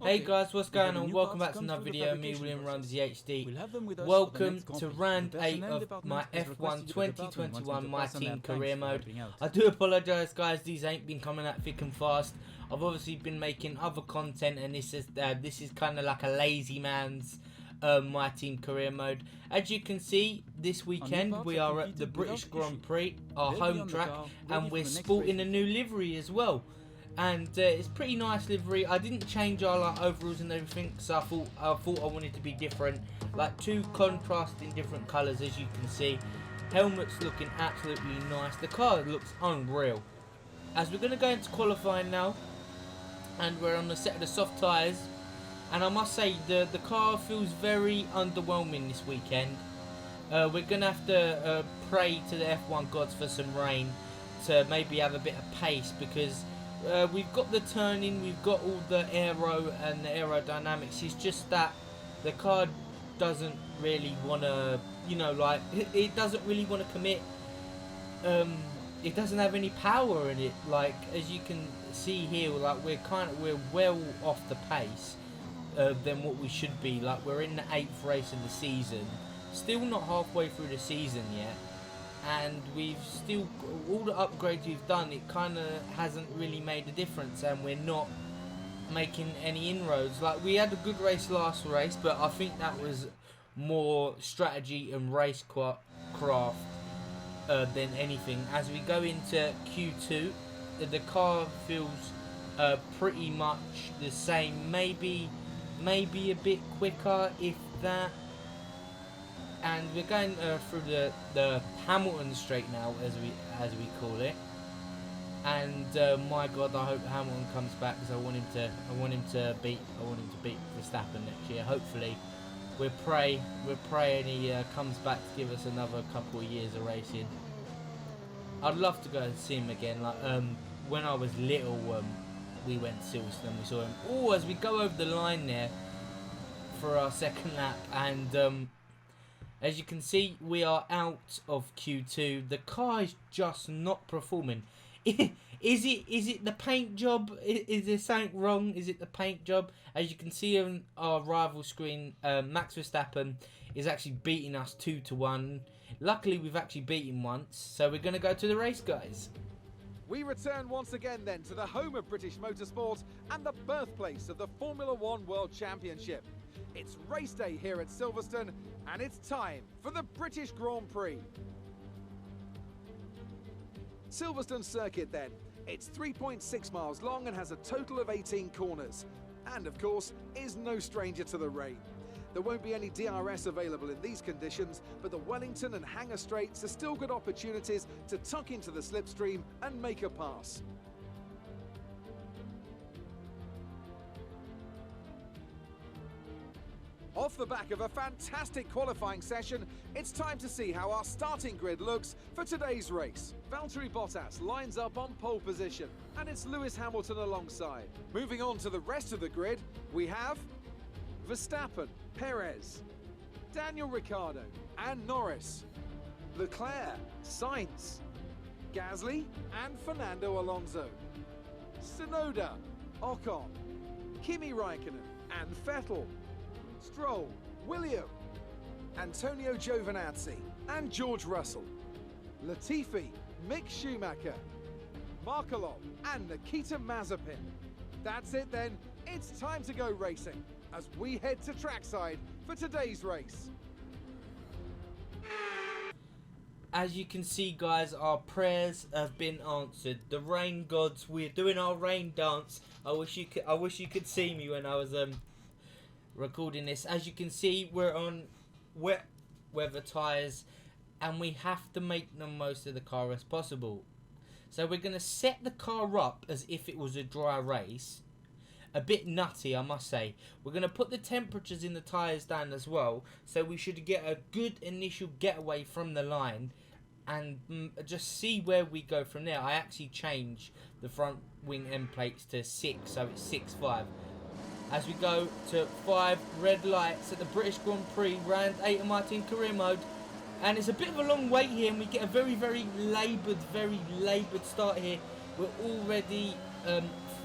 Hey guys, what's going on? Welcome back to another video. Me, William runs the HD. Welcome to round 8 of my F1 2021 My Team Career Mode. I do apologise guys, these ain't been coming out thick and fast. I've obviously been making other content and this is kind of like a lazy man's My Team Career Mode. As you can see, this weekend we are at the British Grand Prix, our home track, and we're sporting a new livery as well. And it's pretty nice livery. I didn't change our overalls and everything, so I thought I wanted to be different, like two contrasting different colours, as you can see. Helmet's looking absolutely nice. The car looks unreal. As we're going to go into qualifying now, and we're on the set of the soft tyres, and I must say the car feels very underwhelming this weekend. We're going to have to pray to the F1 gods for some rain to maybe have a bit of pace, because we've got the turning, we've got all the aero and the aerodynamics. It's just that the car doesn't really want to, you know, like, it doesn't really want to commit. It doesn't have any power in it. Like, as you can see here, like, we're well off the pace than what we should be. Like, we're in the 8th race of the season, still not halfway through the season yet. And we've still, all the upgrades we've done, it kind of hasn't really made a difference, and we're not making any inroads. Like, we had a good race last race, but I think that was more strategy and race craft than anything. As we go into Q2, the car feels pretty much the same, maybe a bit quicker, if that. And we're going through the Hamilton straight now, as we call it. And my God, I hope Hamilton comes back, because I want him to beat Verstappen next year. Hopefully, we're praying he comes back to give us another couple of years of racing. I'd love to go and see him again. Like when I was little, we went to Silverstone. We saw him. Oh, as we go over the line there for our second lap, and as you can see, we are out of Q2. The car is just not performing. Is it the paint job? Is there something wrong? Is it the paint job? As you can see on our rival screen, Max Verstappen is actually beating us 2-1. Luckily, we've actually beaten once. So we're going to go to the race, guys. We return once again then to the home of British motorsport and the birthplace of the Formula One World Championship. It's race day here at Silverstone, and it's time for the British Grand Prix. Silverstone circuit then. It's 3.6 miles long and has a total of 18 corners. And of course, is no stranger to the rain. There won't be any DRS available in these conditions, but the Wellington and Hangar straights are still good opportunities to tuck into the slipstream and make a pass. Off the back of a fantastic qualifying session, it's time to see how our starting grid looks for today's race. Valtteri Bottas lines up on pole position, and it's Lewis Hamilton alongside. Moving on to the rest of the grid, we have Verstappen, Perez, Daniel Ricciardo and Norris, Leclerc, Sainz, Gasly and Fernando Alonso, Tsunoda, Ocon, Kimi Raikkonen and Vettel, Stroll, William, Antonio Giovinazzi and George Russell, Latifi, Mick Schumacher, Markelov and Nikita Mazepin. That's it then, it's time to go racing as we head to trackside for today's race. As you can see guys, our prayers have been answered. The rain gods, we're doing our rain dance. I wish you could see me when I was recording this. As you can see, we're on wet weather tyres, and we have to make the most of the car as possible. So we're going to set the car up as if it was a dry race. A bit nutty, I must say. We're going to put the temperatures in the tyres down as well, so we should get a good initial getaway from the line and just see where we go from there. I actually changed the front wing end plates to 6, so it's 6.5. As we go to 5 red lights at the British Grand Prix, round 8 of my team career mode. And it's a bit of a long wait here, and we get a very laboured start here. We're already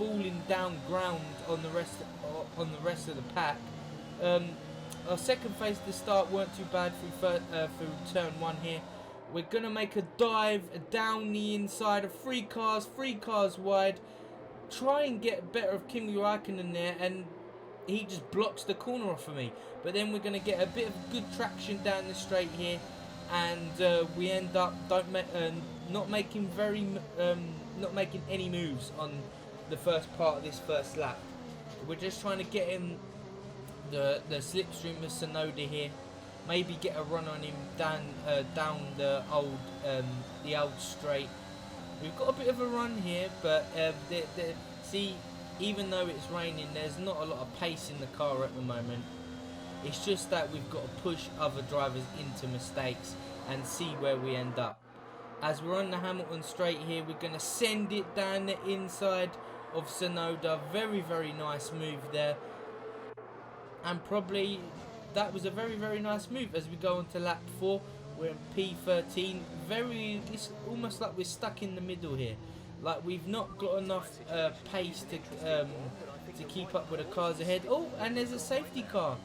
falling down ground on the rest of the pack. Our second phase to start weren't too bad through turn 1 here. We're going to make a dive down the inside of 3 cars wide. Try and get better of Kimi Räikkönen there, and he just blocks the corner off of me. But then we're going to get a bit of good traction down the straight here, and we end up not making any moves on the first part of this first lap. We're just trying to get in the slipstream of Tsunoda here. Maybe get a run on him down the old straight. We've got a bit of a run here, but see, even though it's raining, there's not a lot of pace in the car at the moment. It's just that we've got to push other drivers into mistakes and see where we end up. As we're on the Hamilton straight here, we're going to send it down the inside of Tsunoda. Very, very nice move there. And probably that was a very, very nice move. As we go on to lap 4, we're in P13. It's almost like we're stuck in the middle here. Like we've not got enough pace to keep up with the cars ahead. Oh, and there's a safety car.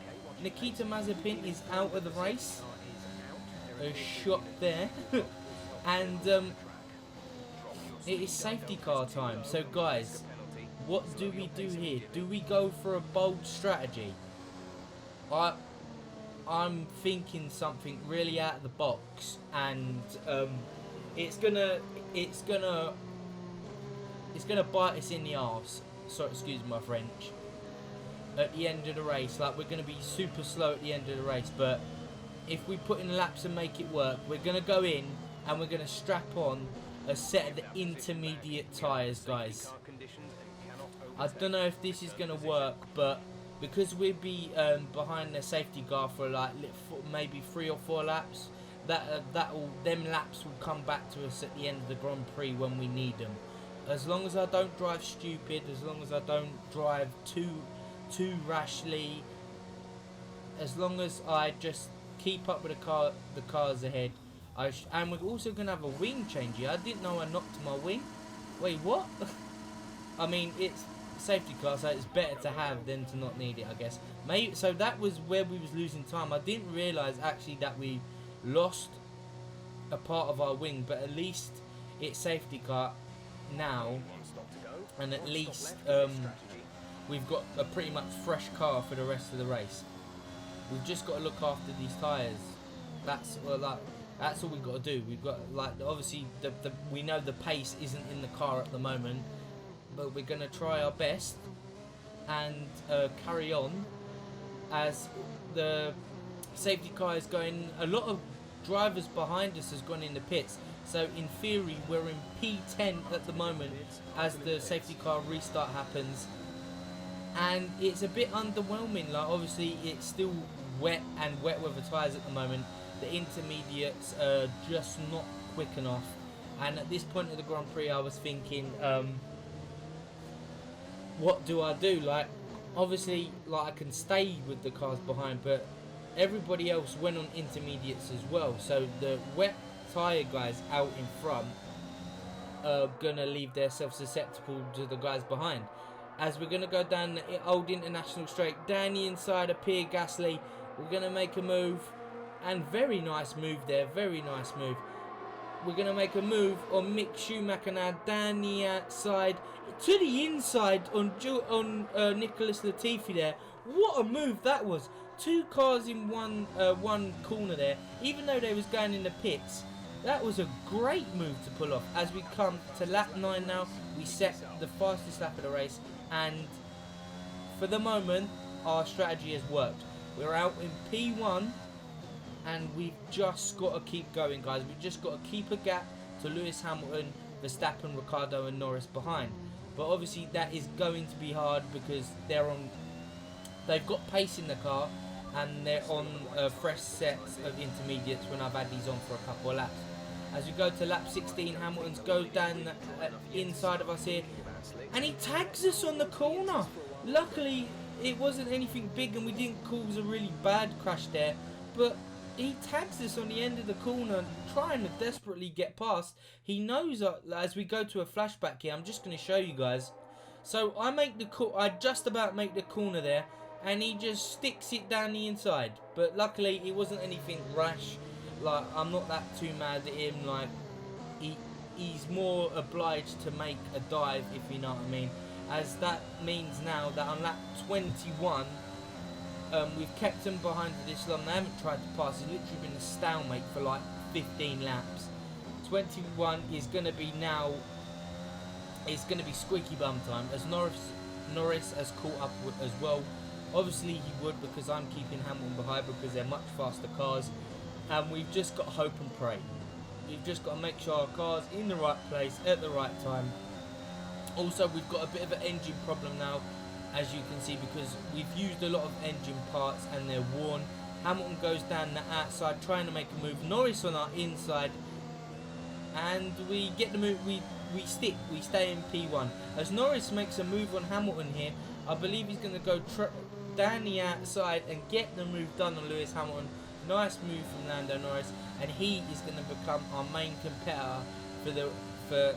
Nikita Mazepin is out of the race. A shot there. And it is safety car time. So guys, what do we do here? Do we go for a bold strategy? I'm thinking something really out of the box, and it's gonna bite us in the arse. So excuse my French. At the end of the race, like we're gonna be super slow at the end of the race, but if we put in laps and make it work, we're gonna go in and we're gonna strap on a set of the intermediate tyres, guys. I don't know if this is gonna work, but because we'll be behind the safety car for like maybe 3 or 4 laps, them laps will come back to us at the end of the Grand Prix when we need them. As long as I don't drive stupid, as long as I don't drive too rashly, as long as I just keep up with the cars ahead. And we're also going to have a wing change here. I didn't know I knocked my wing. Wait, what? I mean, it's safety car, so it's better to have than to not need it, I guess. So that was where we was losing time. I didn't realise actually that we lost a part of our wing, but at least it's safety car now, and at least we've got a pretty much fresh car for the rest of the race. We've just got to look after these tyres. That's all we've got to do. We've got, like, obviously we know the pace isn't in the car at the moment, but we're going to try our best and carry on as the safety car is going. A lot of drivers behind us has gone in the pits, so in theory we're in P10 at the moment as the safety car restart happens, and it's a bit underwhelming. Like, obviously it's still wet and wet weather tyres at the moment. The intermediates are just not quick enough, and at this point of the Grand Prix I was thinking, what do I do? Like, obviously, like, I can stay with the cars behind, but everybody else went on intermediates as well, so the wet tyre guys out in front are gonna leave themselves susceptible to the guys behind. As we're gonna go down the old international straight, down the inside of Pierre Gasly, we're gonna make a move, and very nice move there, very nice move. We're gonna make a move on Mick Schumacher now, down the outside to the inside on Nicholas Latifi there. What a move that was! 2 cars in one corner there, even though they was going in the pits. That was a great move to pull off. As we come to lap 9 now, we set the fastest lap of the race, and for the moment our strategy has worked. We're out in P1, and we've just got to keep going, guys. We've just got to keep a gap to Lewis Hamilton, Verstappen, Ricciardo and Norris behind. But obviously that is going to be hard because they've got pace in the car, and they're on fresh sets of intermediates when I've had these on for a couple of laps. As we go to lap 16, Hamilton's goes down the inside of us here, and he tags us on the corner. Luckily it wasn't anything big and we didn't cause a really bad crash there, but he tags us on the end of the corner, trying to desperately get past. He knows, as we go to a flashback here, I'm just going to show you guys. So I just about make the corner there, and he just sticks it down the inside. But luckily, it wasn't anything rash. Like, I'm not that too mad at him. Like, he's more obliged to make a dive, if you know what I mean. As that means now that on lap 21, we've kept him behind for this long. They haven't tried to pass. It's literally been a stalemate for like 15 laps. 21 is going to be now. It's going to be squeaky bum time, as Norris has caught up as well. Obviously he would, because I'm keeping Hamilton behind because they're much faster cars, and we've just got to hope and pray. We've just got to make sure our car's in the right place at the right time. Also, we've got a bit of an engine problem now, as you can see, because we've used a lot of engine parts and they're worn. Hamilton goes down the outside trying to make a move. Norris on our inside, and we get the move. We stay in P1 as Norris makes a move on Hamilton here. I believe he's going to go down the outside and get the move done on Lewis Hamilton. Nice move from Lando Norris, and he is going to become our main competitor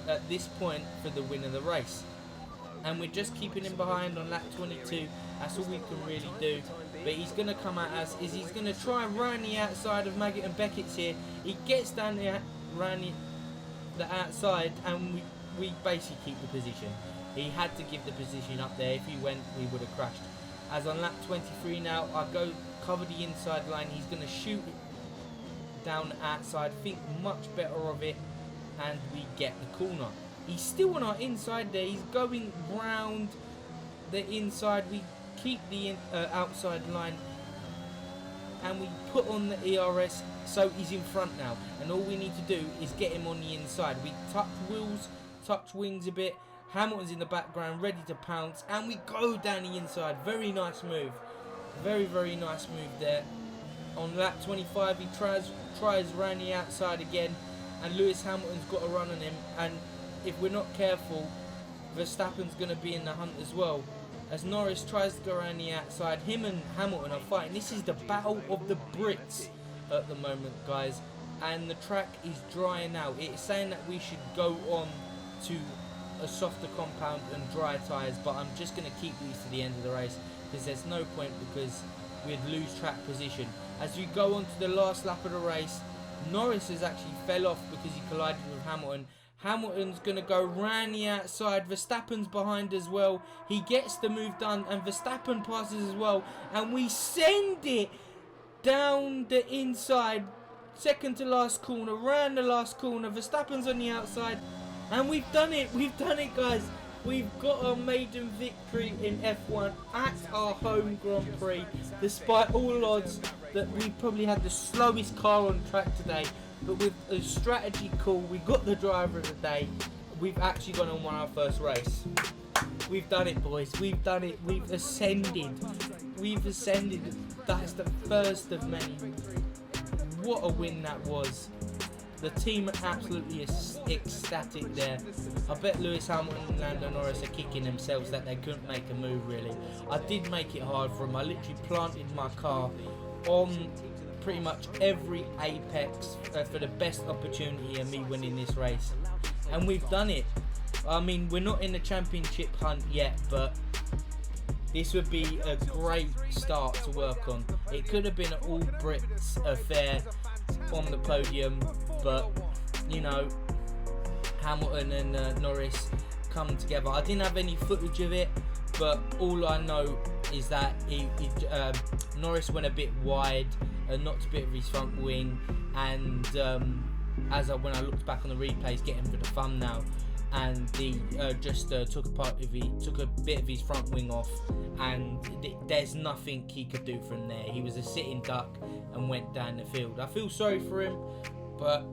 at this point for the win of the race. And we're just keeping him behind on lap 22. That's all we can really do. But he's going to come at us. He's going to try and run the outside of Maggott and Beckett's here. He gets down the outside, and we basically keep the position. He had to give the position up there. If he went, we would have crashed. As on lap 23 now, I go cover the inside line. He's going to shoot it down the outside. Think much better of it, and we get the corner. He's still on our inside there. He's going round the inside. We keep the outside line, and we put on the ERS, so he's in front now. And all we need to do is get him on the inside. We touch wheels, touch wings a bit. Hamilton's in the background, ready to pounce, and we go down the inside. Very nice move. Very, very nice move there. On lap 25, he tries around the outside again, and Lewis Hamilton's got a run on him. And if we're not careful, Verstappen's going to be in the hunt as well. As Norris tries to go around the outside, him and Hamilton are fighting. This is the battle of the Brits at the moment, guys. And the track is drying out. It's saying that we should go on to a softer compound and dry tyres, but I'm just going to keep these to the end of the race, because there's no point, because we'd lose track position. As we go on to the last lap of the race, Norris has actually fell off because he collided with Hamilton. Hamilton's going to go round the outside. Verstappen's behind as well. He gets the move done, and Verstappen passes as well. And we send it down the inside. Second to last corner, round the last corner. Verstappen's on the outside. And we've done it. We've done it, guys. We've got our maiden victory in F1 at our home Grand Prix. Despite all odds that we probably had the slowest car on track today. But with a strategy call, we got the driver of the day. We've actually gone and won our first race. We've done it, boys. We've done it. We've ascended. We've ascended. That's the first of many. What a win that was. The team are absolutely ecstatic there. I bet Lewis Hamilton and Lando Norris are kicking themselves that they couldn't make a move, really. I did make it hard for them. I literally planted my car on pretty much every apex for the best opportunity of me winning this race. And we've done it. I mean, we're not in the championship hunt yet, but this would be a great start to work on. It could have been an all Brits affair on the podium, but you know, Hamilton and Norris come together. I didn't have any footage of it, but all I know is that Norris went a bit wide, knocked a bit of his front wing, and when I looked back on the replays, getting for the thumbnail, and he took a bit of his front wing off, and there's nothing he could do from there. He was a sitting duck and went down the field. I feel sorry for him, but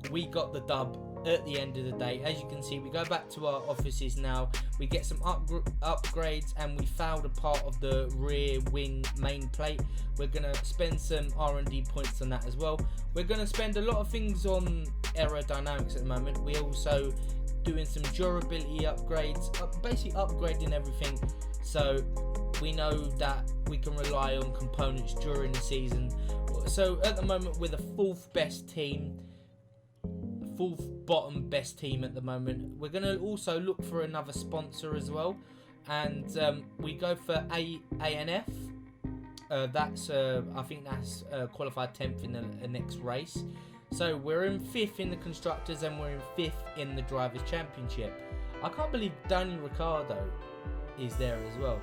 we got the dub at the end of the day. As you can see, we go back to our offices now. We get some upgrades, and we fouled a part of the rear wing main plate. We're gonna spend some R&D points on that as well. We're gonna spend a lot of things on aerodynamics at the moment. We're also doing some durability upgrades, basically upgrading everything, so we know that we can rely on components during the season. So at the moment, we're the fourth best team fourth bottom best team at the moment. We're going to also look for another sponsor as well, and we go for ANF. That's I think that's qualified 10th in the next race. So we're in 5th in the constructors and we're in 5th in the drivers' championship. I can't believe Daniel Ricciardo is there as well.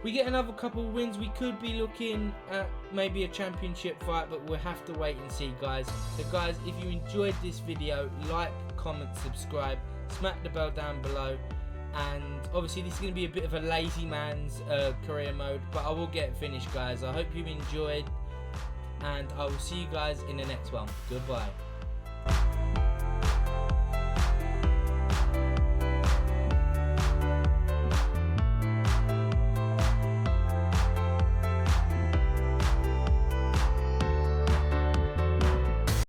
We get another couple of wins, we could be looking at maybe a championship fight, but we'll have to wait and see, guys. So guys, if you enjoyed this video, like, comment, subscribe, smack the bell down below, and obviously this is going to be a bit of a lazy man's career mode, but I will get it finished, guys. I hope you enjoyed, and I will see you guys in the next one. Goodbye.